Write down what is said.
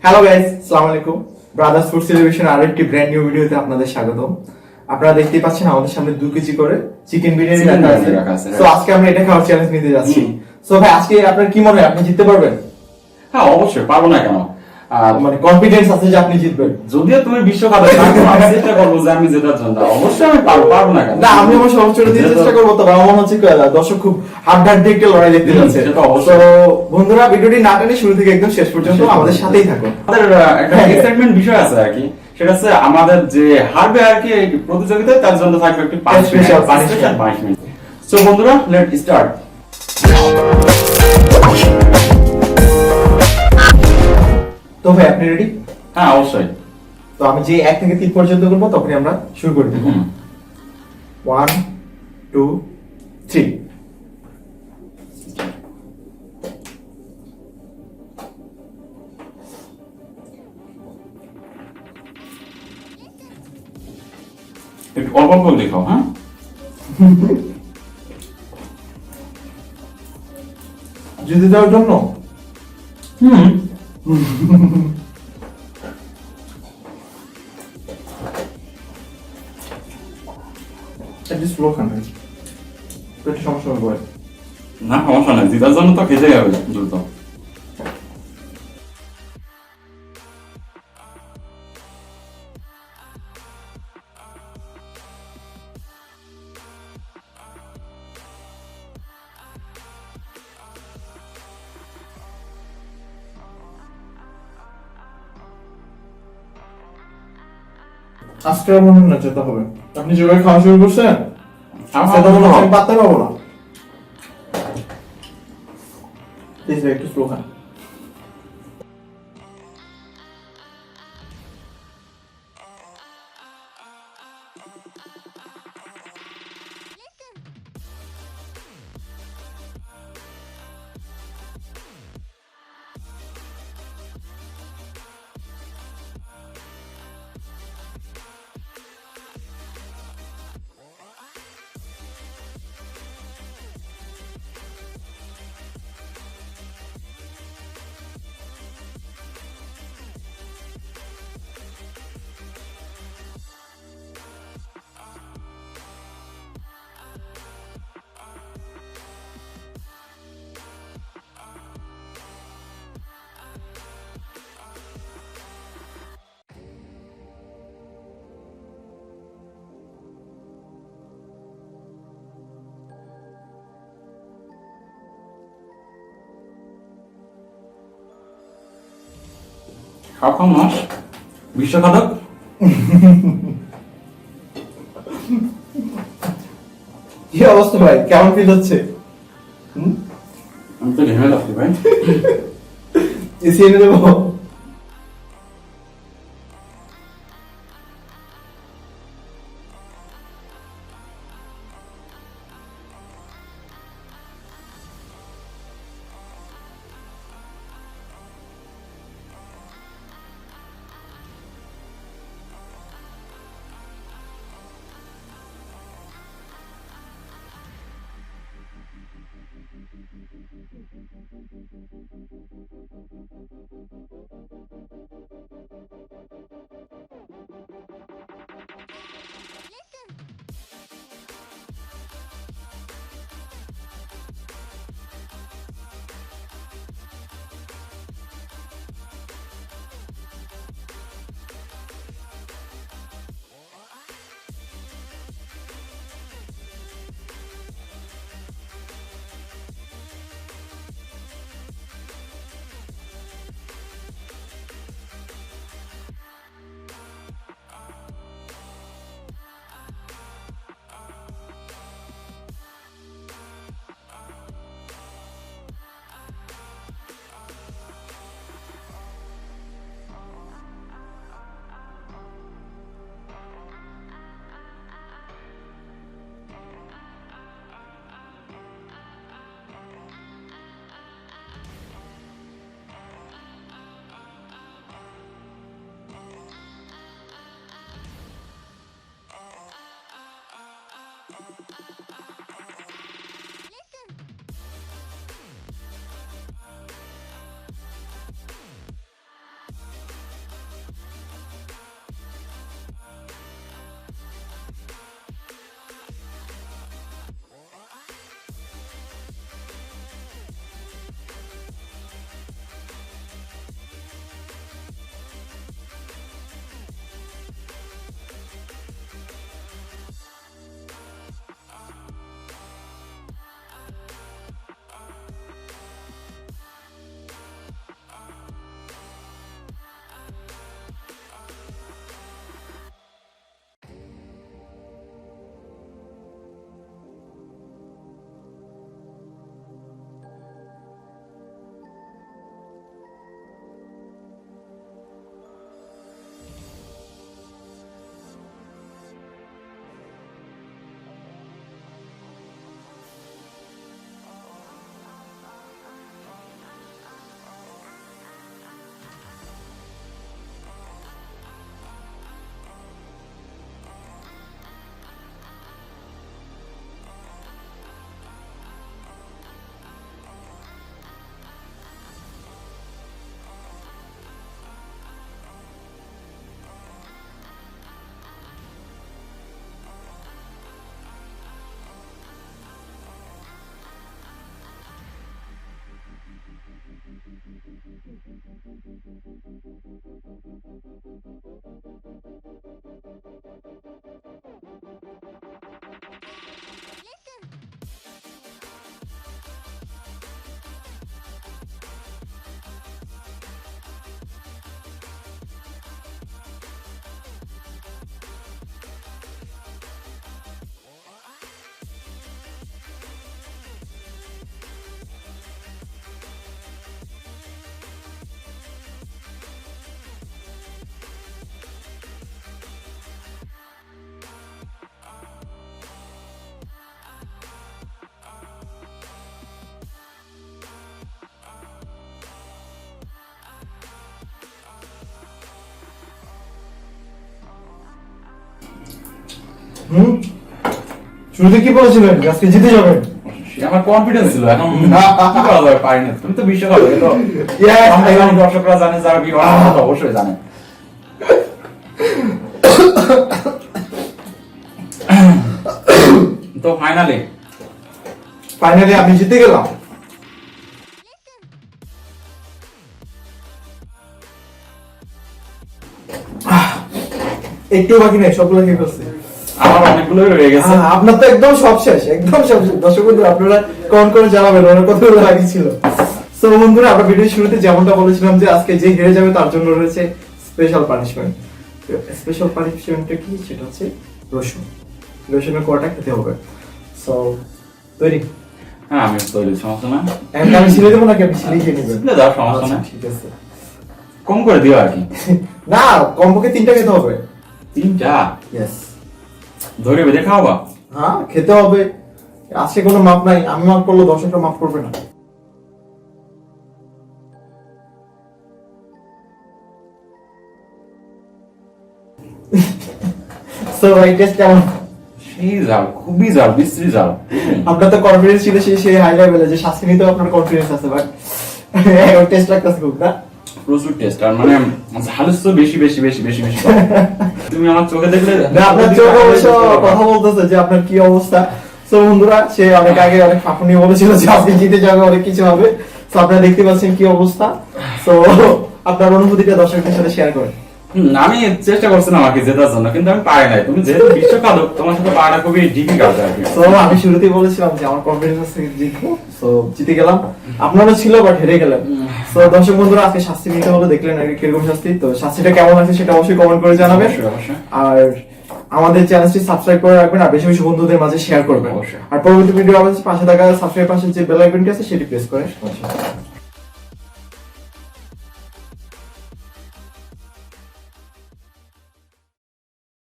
Hello guys, আসসালামু আলাইকুম। Brothers food celebration আরেকটি ব্র্যান্ড নিউ ভিডিওতে আপনাদের স্বাগতম। আপনারা দেখতেই পাচ্ছেন আমাদের সামনে 2 কেজি করে চিকেন বিরিয়ানি রাখা আছে। সো আজকে আমরা এটা খাওয়ার চ্যালেঞ্জ নিতে যাচ্ছি। সো ভাই, আজকে আপনার কি মনে হয় আপনি জিততে পারবেন? হ্যাঁ, অবশ্যই পারবো না কেন। মানে কনফিডেন্স আছে যে আপনি জিতবেন? যদিও তুমি বিশ্বকাপে থাকো, আমি চেষ্টা করবো যে আমি জেতার জন্য। অবশ্যই আমি পারবো না কেন। না, আমি আমার সর্বোচ্চ দিয়ে চেষ্টা করবো, তবে আমার মনে হচ্ছে দর্শক খুব হাড্ডাহাড্ডি একটা লড়াই দেখতে যাচ্ছে। সেটা অবশ্যই। তো বন্ধুরা, ভিডিওটি না টেনে শুরু থেকে একদম শেষ পর্যন্ত আমাদের সাথেই থাকুন। আমাদের একটা এক্সাইটমেন্ট বিষয় আছে আর কি, সেটা হচ্ছে আমাদের যে হারবে আর কি এই প্রতিযোগিতায়, তার জন্য থাকবে একটি Special পানিশমেন্ট। সো বন্ধুরা, লেট স্টার্ট। তো ভাই, আপনি রেডি? হ্যাঁ, অবশ্যই। তো আমি যে 1 থেকে 3 পর্যন্ত করবো, তখনই আমরা শুরু করে দেব। 1 2 3। একটু অল্প অল্প দেখাও। হ্যাঁ, জিতে যাওয়ার জন্য একটু স্লো খান ভাই, পেটে সমস্যা হবে ভাই। না সমস্যা নাই, জেতার জন্য তো খেতে হবে দ্রুত। আজকে আর মনে হয় না যেতে হবে। আপনি যেভাবে খাওয়া শুরু করছেন, সেটা মনে হচ্ছে আমি পাত্তা পাবো না। প্লিজ ভাই, একটু স্লো খান। খাও মাস বিশ্বকাপ। কি অবস্থা ভাই, কেমন ফিল হচ্ছে? আমি তো ঘেমে যাচ্ছি ভাই। এসি এনে দেবো? শুরুতে কি বলেছিলেন আজকে জিতে যাবেন? আমার কনফিডেন্স ছিল, এখন কি করা যাবে, পারি না। তুমি তো বিশ্বকাপ তো Yes, আমরা জানি, দর্শকরা জানে, যারা কি অবশ্যই জানে। তো ফাইনালি আমি জিতে গেলাম। একটু বাকি নেই, সবগুলো কি করছে? আমার অনেকগুলো রয়ে গেছে। আপনার তো একদম সব শেষ, একদম সব শেষ। দর্শক বন্ধুরা, আপনারা কমেন্ট করে জানাবেন ওনার কতগুলো বাকি ছিল। সো বন্ধুরা, আমরা ভিডিওর শুরুতে যেমনটা বলেছিলাম যে আজকে যে হেরে যাবে তার জন্য রয়েছে স্পেশাল পানিশমেন্ট। স্পেশাল পানিশমেন্টটা কি? সেটা হচ্ছে রসুন। রসুনের কোয়াটা খেতে হবে। সো তৈরি? হ্যাঁ, আমি তৈরি, সমস্যা না। আমি ছিলে দেবো নাকি আপনি ছিলেই খেয়ে নেবেন? ছিলে দাও, সমস্যা না। ঠিক আছে। কম করে দিও আর কি। না, কমপক্ষে 3টা খেতে হবে। 3টা? ইয়েস। ধরে বেঁধে খাওয়াবা? হ্যাঁ, খেতে হবে। আজকে কোনো মাপ নাই, আমি মাপ করলে দর্শকরা মাপ করবে না। সো ভাই, টেস্ট কেমন? সেই জাল, খুবই জাল, বিশ্রী জাল। আপনার তো কনফিডেন্স ছিল সেই হাই লেভেলে যে শাস্তি নিতে আপনার কনফিডেন্স আছে, বাট টেস্ট লাগতেছে খুব না? প্রচুর টেস্ট, আর মানে ঝালের তো বেশি বেশি বেশি বেশি বেশি কম। তুমি আমার চোখে দেখলে না, আপনার চোখ অবশ্য কথা বলতেছে যে আপনার কি অবস্থা। সো বন্ধুরা, সে অনেক আগে অনেক ফাঁকুনি বলেছিল যে আজকে জিতে যাবে, অনেক কিছু হবে। সো আপনারা দেখতে পাচ্ছেন কি অবস্থা। সো আপনার অনুভূতিটা দর্শকদের সাথে শেয়ার করেন। আমি চেষ্টা করছিলাম আর কি জেতার জন্য, কিন্তু আমি পারি নাই। তুমি যেহেতু বিশ্বকাপ, তোমার সাথে পারাটা খুবই ডিফিকাল্ট আর কি। সো আমি শুরুতেই বলেছিলাম যে আমার কনফিডেন্স আছে জিতবো। সো জিতে গেলাম। আপনারও ছিল, বাট হেরে গেলেন। সো দর্শক বন্ধুরা, আজকে শাস্তি নিতে হলো, দেখলেন আর কি কিরকম শাস্তি। তো শাস্তিটা কেমন আছে সেটা অবশ্যই কমেন্ট করে জানাবেন। অবশ্যই, অবশ্যই। আর আমাদের চ্যানেলটি সাবস্ক্রাইব করে রাখবেন, আর বেশি বেশি বন্ধুদের মাঝে শেয়ার করবেন। অবশ্যই। আর পরবর্তী ভিডিও আমাদের পাশে থাকা সাবস্ক্রাইব পাশে যে বেল আইকনটি আছে সেটি প্রেস করে